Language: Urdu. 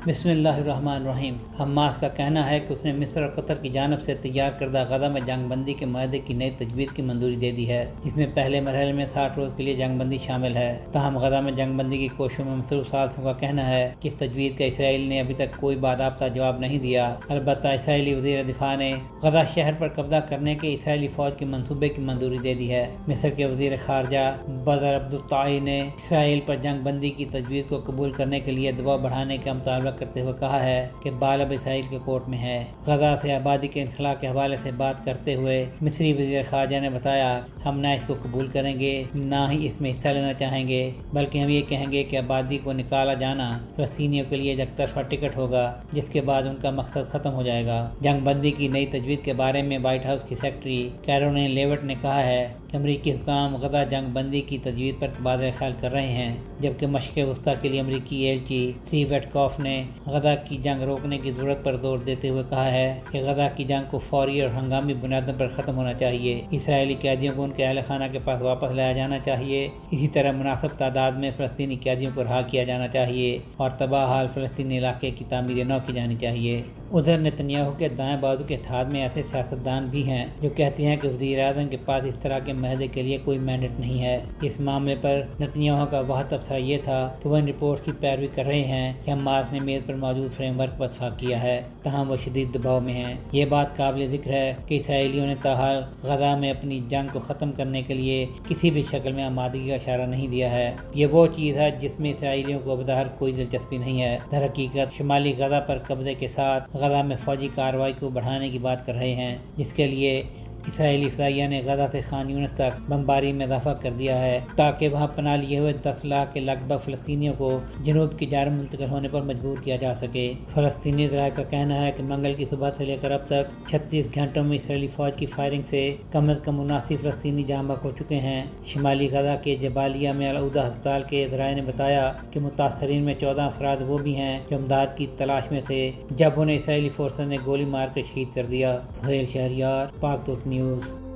بسم اللہ الرحمن الرحیم۔ حماس کا کہنا ہے کہ اس نے مصر اور قطر کی جانب سے تیار کردہ غزہ میں جنگ بندی کے معاہدے کی نئی تجویز کی منظوری دے دی ہے، جس میں پہلے مرحلے میں 60 روز کے لیے جنگ بندی شامل ہے۔ تاہم غزہ میں جنگ بندی کی کوششوں میں مصروف ثالثوں کا کہنا ہے کہ اس تجویز کا اسرائیل نے ابھی تک کوئی باضابطہ جواب نہیں دیا۔ البتہ اسرائیلی وزیر دفاع نے غزہ شہر پر قبضہ کرنے کے اسرائیلی فوج کے منصوبے کی منظوری دے دی ہے۔ مصر کے وزیر خارجہ بدر عبدالطائی نے اسرائیل پر جنگ بندی کی تجویز کو قبول کرنے کے لیے دباؤ بڑھانے کا مطالبہ کرتے ہوئے کہا ہے کہ بال اب اسرائیل کے کورٹ میں ہے۔ غزہ سے آبادی کے انخلاء کے حوالے سے بات کرتے ہوئے مصری وزیر خارجہ نے بتایا، ہم نہ اس کو قبول کریں گے نہ ہی اس میں حصہ لینا چاہیں گے، بلکہ ہم یہ کہیں گے کہ آبادی کو نکالا جانا فلسطینیوں کے لیے یک طرفہ ٹکٹ ہوگا، جس کے بعد ان کا مقصد ختم ہو جائے گا۔ جنگ بندی کی نئی تجویز کے بارے میں وائٹ ہاؤس کی سیکرٹری کیرولین لیوٹ نے کہا ہے کہ امریکی حکام غزہ جنگ بندی کی تجویز پر تبادلہ خیال کر رہے ہیں، جبکہ مشرق وسطیٰ کے لیے امریکی ایلچی اسٹیو ویٹکاف نے غزہ کی جنگ روکنے کی ضرورت پر زور دیتے ہوئے کہا ہے کہ غزہ کی جنگ کو فوری اور ہنگامی بنیادوں پر ختم ہونا چاہیے۔ اسرائیلی قیدیوں کو ان کے اہل خانہ کے پاس واپس لایا جانا چاہیے، اسی طرح مناسب تعداد میں فلسطینی قیدیوں کو رہا کیا جانا چاہیے اور تباہ حال فلسطینی علاقے کی تعمیر نو کی جانی چاہیے۔ ادھر نتنیاہو کے دائیں بازو کے اتحاد میں ایسے سیاستدان بھی ہیں جو کہتے ہیں کہ وزیر اعظم کے پاس اس طرح کے معاہدے کے لیے کوئی مینڈیٹ نہیں ہے۔ اس معاملے پر نتنیاہو کا واحد تبصرہ یہ تھا کہ وہ ان رپورٹس کی پیروی کر رہے ہیں کہ حماس نے میز پر موجود فریم ورک پر اتفاق کیا ہے، تاہم وہ شدید دباؤ میں ہیں۔ یہ بات قابل ذکر ہے کہ اسرائیلیوں نے تاحال غزہ میں اپنی جنگ کو ختم کرنے کے لیے کسی بھی شکل میں آمادگی کا اشارہ نہیں دیا ہے۔ یہ وہ چیز ہے جس میں اسرائیلیوں کو بظاہر کوئی دلچسپی نہیں ہے۔ در حقیقت شمالی غزہ پر قبضے کے ساتھ غزہ میں فوجی کارروائی کو بڑھانے کی بات کر رہے ہیں، جس کے لیے اسرائیلی فضائیہ نے غزہ سے خان یونس تک بمباری میں اضافہ کر دیا ہے تاکہ وہاں پناہ لیے ہوئے 10 لاکھ کے لگ بھگ فلسطینیوں کو جنوب کی جانب منتقل ہونے پر مجبور کیا جا سکے۔ فلسطینی ذرائع کا کہنا ہے کہ منگل کی صبح سے لے کر اب تک 36 گھنٹوں میں اسرائیلی فوج کی فائرنگ سے کم از کم 79 فلسطینی جاں بحق ہو چکے ہیں۔ شمالی غزہ کے جبالیہ میں العودہ ہسپتال کے ذرائع نے بتایا کہ متاثرین میں 14 افراد وہ بھی ہیں جو امداد کی تلاش میں تھے جب انہیں اسرائیلی فورسز نے گولی مار کر شہید کر دیا۔ سہیل شہریار، پاک توت نیوز۔